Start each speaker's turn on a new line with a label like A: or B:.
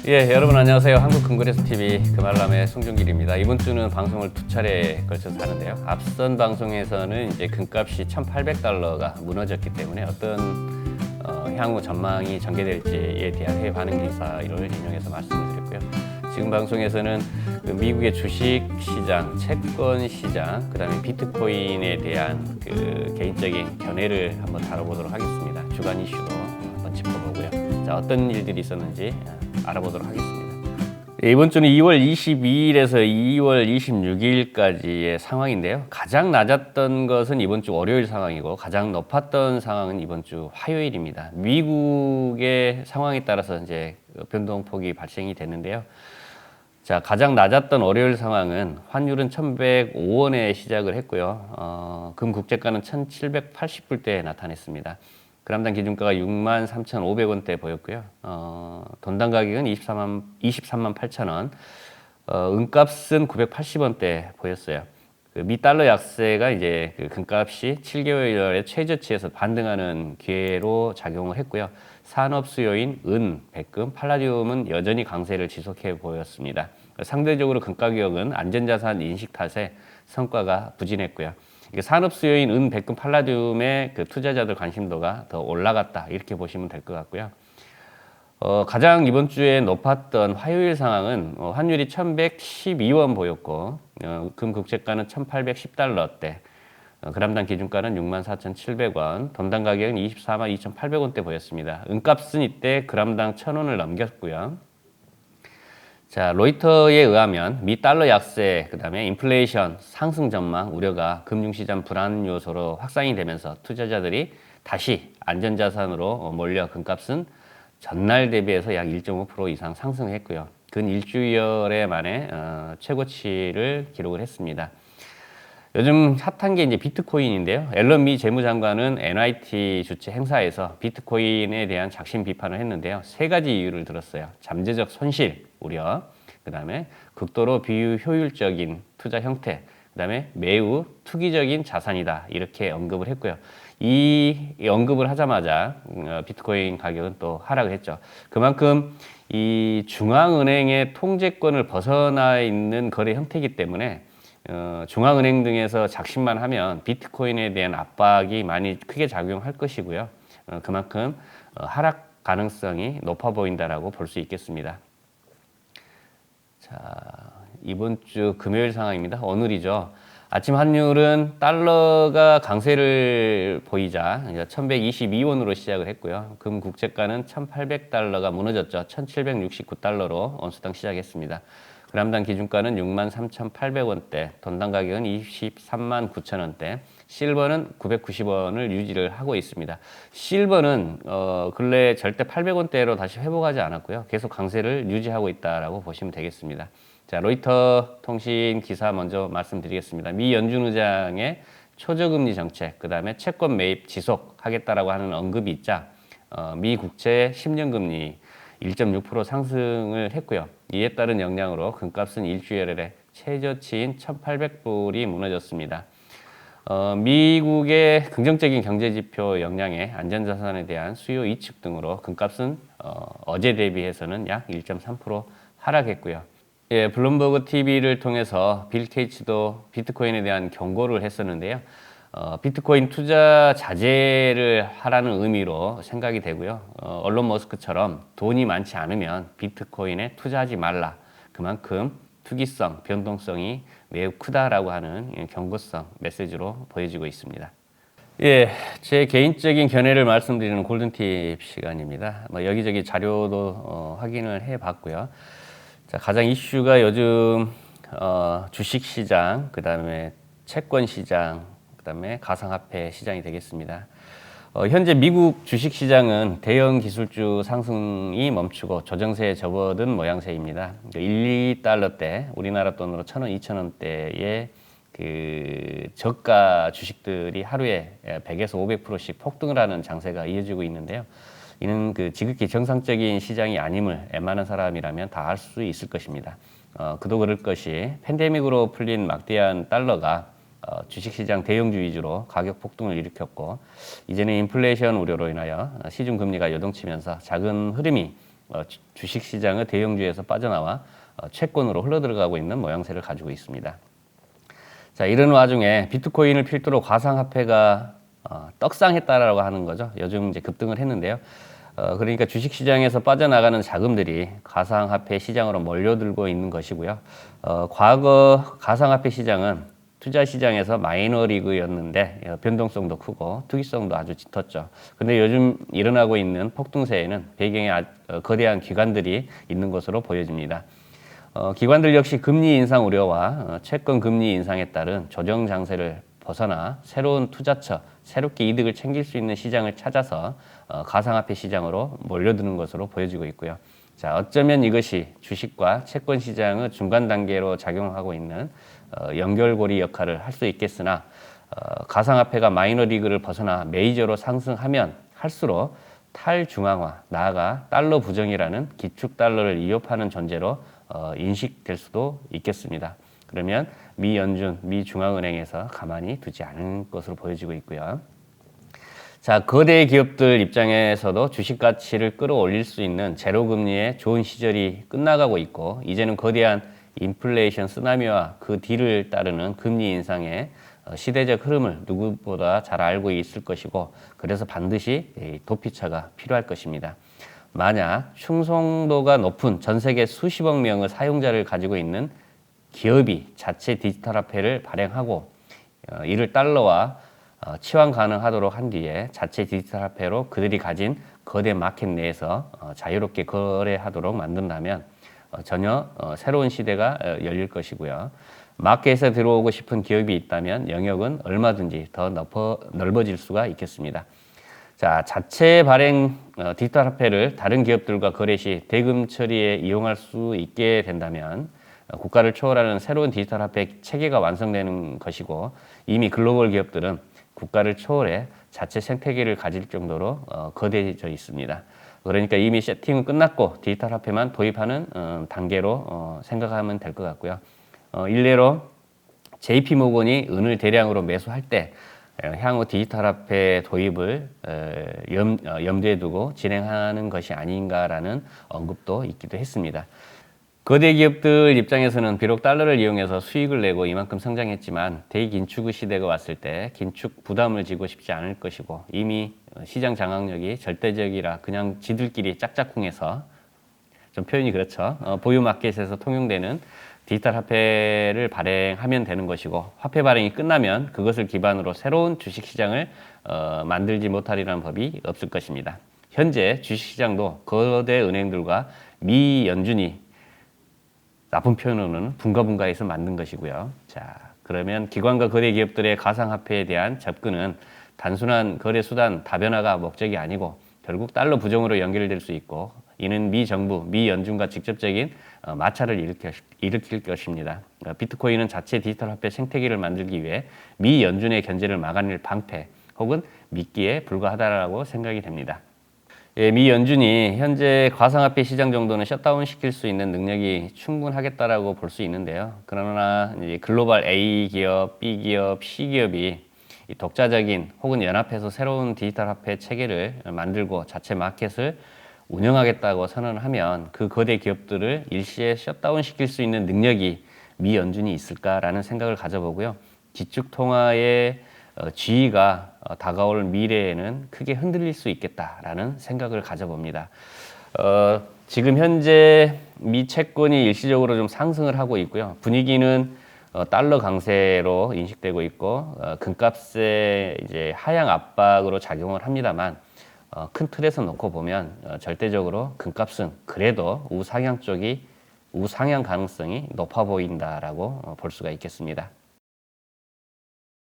A: 예, 여러분 안녕하세요. 한국금거래소TV 금알람의 송중길입니다. 이번 주는 방송을 두 차례에 걸쳐서 하는데요. 앞선 방송에서는 이제 금값이 1,800달러가 무너졌기 때문에 어떤 향후 전망이 전개될지에 대한 해외 반응 기사를 인용해서 말씀을 드렸고요. 지금 방송에서는 그 미국의 주식 시장, 채권 시장, 그다음에 비트코인에 대한 그 개인적인 견해를 한번 다뤄보도록 하겠습니다. 주간 이슈도 한번 짚어보고요. 자, 어떤 일들이 있었는지 알아보도록 하겠습니다. 이번 주는 2월 22일에서 2월 26일까지의 상황인데요. 가장 낮았던 것은 이번 주 월요일 상황이고 가장 높았던 상황은 이번 주 화요일입니다. 미국의 상황에 따라서 이제 변동폭이 발생이 됐는데요. 자, 가장 낮았던 월요일 상황은 환율은 1,105원에 시작을 했고요. 금 국제가는 1,780불대에 나타냈습니다. 그람당 기준가가 63,500원대 보였고요. 돈당 가격은 23만 8천원, 은값은 980원대 보였어요. 그 미 달러 약세가 이제 그 금값이 7개월의 최저치에서 반등하는 기회로 작용을 했고요. 산업 수요인 은, 백금, 팔라디움은 여전히 강세를 지속해 보였습니다. 상대적으로 금 가격은 안전자산 인식 탓에 성과가 부진했고요. 산업 수요인 은, 백금, 팔라디움의 그 투자자들 관심도가 더 올라갔다 이렇게 보시면 될 것 같고요. 가장 이번 주에 높았던 화요일 상황은 환율이 1,112원 보였고 금 국제가는 1,810달러대, 그람당 기준가는 64,700원, 돈당 가격은 24만 2,800원대 보였습니다. 은값은 이때 그람당 1,000원을 넘겼고요. 자, 로이터에 의하면 미 달러 약세, 그다음에 인플레이션 상승 전망 우려가 금융시장 불안 요소로 확산이 되면서 투자자들이 다시 안전자산으로 몰려 금값은 전날 대비해서 약 1.5% 이상 상승했고요. 근 일주일에 만에 최고치를 기록을 했습니다. 요즘 핫한 게 이제 비트코인인데요. 앨런 미 재무장관은 NYT 주최 행사에서 비트코인에 대한 작심 비판을 했는데요. 세 가지 이유를 들었어요. 잠재적 손실 우려, 그 다음에 극도로 비효율적인 투자 형태, 그 다음에 매우 투기적인 자산이다 이렇게 언급을 했고요. 이 언급을 하자마자 비트코인 가격은 또 하락을 했죠. 그만큼 이 중앙은행의 통제권을 벗어나 있는 거래 형태이기 때문에 중앙은행 등에서 작심만 하면 비트코인에 대한 압박이 많이 크게 작용할 것이고요. 그만큼 하락 가능성이 높아 보인다라고 볼 수 있겠습니다. 자, 이번 주 금요일 상황입니다. 오늘이죠. 아침 환율은 달러가 강세를 보이자 1,122원으로 시작을 했고요. 금 국제가는 1,800달러가 무너졌죠. 1,769달러로 온수당 시작했습니다. 그람당 기준가는 63,800원대, 돈당 가격은 23만 9천원대, 실버는 990원을 유지를 하고 있습니다. 실버는 근래 절대 800원대로 다시 회복하지 않았고요. 계속 강세를 유지하고 있다라고 보시면 되겠습니다. 자, 로이터 통신 기사 먼저 말씀드리겠습니다. 미 연준 의장의 초저금리 정책, 그 다음에 채권 매입 지속하겠다라고 하는 언급이 있자 미 국채 10년 금리 1.6% 상승을 했고요. 이에 따른 영향으로 금값은 일주일에 최저치인 1,800불이 무너졌습니다. 미국의 긍정적인 경제지표 영향에 안전자산에 대한 수요 이축 등으로 금값은 어제 대비해서는 약 1.3% 하락했고요. 예, 블룸버그 TV를 통해서 빌 게이츠도 비트코인에 대한 경고를 했었는데요. 비트코인 투자 자제를 하라는 의미로 생각이 되고요. 언론 머스크처럼 돈이 많지 않으면 비트코인에 투자하지 말라. 그만큼 투기성, 변동성이 매우 크다라고 하는 경고성 메시지로 보여지고 있습니다. 예, 제 개인적인 견해를 말씀드리는 골든팁 시간입니다. 여기저기 자료도 확인을 해봤고요. 자, 가장 이슈가 요즘 주식시장, 그 다음에 채권시장, 그 다음에 가상화폐 시장이 되겠습니다. 현재 미국 주식시장은 대형 기술주 상승이 멈추고 조정세에 접어든 모양새입니다. 1, 2달러대, 우리나라 돈으로 1,000원, 2,000원대의 그 저가 주식들이 하루에 100에서 500%씩 폭등을 하는 장세가 이어지고 있는데요. 이는 그 지극히 정상적인 시장이 아님을 웬만한 사람이라면 다 알 수 있을 것입니다. 그도 그럴 것이 팬데믹으로 풀린 막대한 달러가 주식시장 대형주 위주로 가격 폭등을 일으켰고 이제는 인플레이션 우려로 인하여 시중금리가 요동치면서 작은 흐름이 주식 시장의 대형주에서 빠져나와 채권으로 흘러들어가고 있는 모양새를 가지고 있습니다. 자, 이런 와중에 비트코인을 필두로 가상화폐가 떡상했다라고 하는 거죠. 요즘 이제 급등을 했는데요. 그러니까 주식시장에서 빠져나가는 자금들이 가상화폐 시장으로 몰려들고 있는 것이고요. 과거 가상화폐 시장은 투자 시장에서 마이너리그였는데 변동성도 크고 투기성도 아주 짙었죠. 근데 요즘 일어나고 있는 폭등세에는 배경에 거대한 기관들이 있는 것으로 보여집니다. 기관들 역시 금리 인상 우려와 채권 금리 인상에 따른 조정 장세를 벗어나 새로운 투자처, 새롭게 이득을 챙길 수 있는 시장을 찾아서 가상화폐 시장으로 몰려드는 것으로 보여지고 있고요. 자, 어쩌면 이것이 주식과 채권 시장의 중간 단계로 작용하고 있는 연결고리 역할을 할 수 있겠으나 가상화폐가 마이너리그를 벗어나 메이저로 상승하면 할수록 탈중앙화, 나아가 달러 부정이라는 기축 달러를 위협하는 존재로 인식될 수도 있겠습니다. 그러면 미 연준, 미 중앙은행에서 가만히 두지 않을 것으로 보여지고 있고요. 자, 거대 기업들 입장에서도 주식 가치를 끌어올릴 수 있는 제로금리의 좋은 시절이 끝나가고 있고 이제는 거대한 인플레이션 쓰나미와 그 뒤를 따르는 금리 인상의 시대적 흐름을 누구보다 잘 알고 있을 것이고 그래서 반드시 도피처가 필요할 것입니다. 만약 충성도가 높은 전 세계 수십억 명의 사용자를 가지고 있는 기업이 자체 디지털 화폐를 발행하고 이를 달러와 치환 가능하도록 한 뒤에 자체 디지털 화폐로 그들이 가진 거대 마켓 내에서 자유롭게 거래하도록 만든다면 전혀 새로운 시대가 열릴 것이고요. 마켓에 들어오고 싶은 기업이 있다면 영역은 얼마든지 더 넓어질 수가 있겠습니다. 자, 자체 발행 디지털 화폐를 다른 기업들과 거래 시 대금 처리에 이용할 수 있게 된다면 국가를 초월하는 새로운 디지털 화폐 체계가 완성되는 것이고 이미 글로벌 기업들은 국가를 초월해 자체 생태계를 가질 정도로 거대해져 있습니다. 그러니까 이미 세팅은 끝났고 디지털 화폐만 도입하는 단계로 생각하면 될 것 같고요. 일례로 JP모건이 은을 대량으로 매수할 때 향후 디지털 화폐 도입을 염두에 두고 진행하는 것이 아닌가라는 언급도 있기도 했습니다. 거대 기업들 입장에서는 비록 달러를 이용해서 수익을 내고 이만큼 성장했지만 대긴축의 시대가 왔을 때 긴축 부담을 지고 싶지 않을 것이고 이미 시장 장악력이 절대적이라 그냥 지들끼리 짝짝꿍해서 좀 표현이 그렇죠. 보유 마켓에서 통용되는 디지털 화폐를 발행하면 되는 것이고 화폐 발행이 끝나면 그것을 기반으로 새로운 주식시장을 만들지 못하리라는 법이 없을 것입니다. 현재 주식시장도 거대 은행들과 미 연준이 나쁜 표현으로는 붕가붕가해서 만든 것이고요. 자, 그러면 기관과 거대 기업들의 가상화폐에 대한 접근은 단순한 거래 수단 다변화가 목적이 아니고 결국 달러 부정으로 연결될 수 있고 이는 미 정부, 미 연준과 직접적인 마찰을 일으킬 것입니다. 비트코인은 자체 디지털 화폐 생태계를 만들기 위해 미 연준의 견제를 막아낼 방패 혹은 미끼에 불과하다라고 생각이 됩니다. 미 연준이 현재 가상화폐 시장 정도는 셧다운 시킬 수 있는 능력이 충분하겠다라고 볼 수 있는데요. 그러나 이제 글로벌 A 기업, B 기업, C 기업이 독자적인 혹은 연합해서 새로운 디지털 화폐 체계를 만들고 자체 마켓을 운영하겠다고 선언하면 그 거대 기업들을 일시에 셧다운 시킬 수 있는 능력이 미 연준이 있을까라는 생각을 가져보고요. 기축 통화의 지위가 다가올 미래에는 크게 흔들릴 수 있겠다라는 생각을 가져봅니다. 지금 현재 미 채권이 일시적으로 좀 상승을 하고 있고요. 분위기는 달러 강세로 인식되고 있고 금값의 이제 하향 압박으로 작용을 합니다만 큰 틀에서 놓고 보면 절대적으로 금값은 그래도 우상향 가능성이 높아 보인다라고 볼 수가 있겠습니다.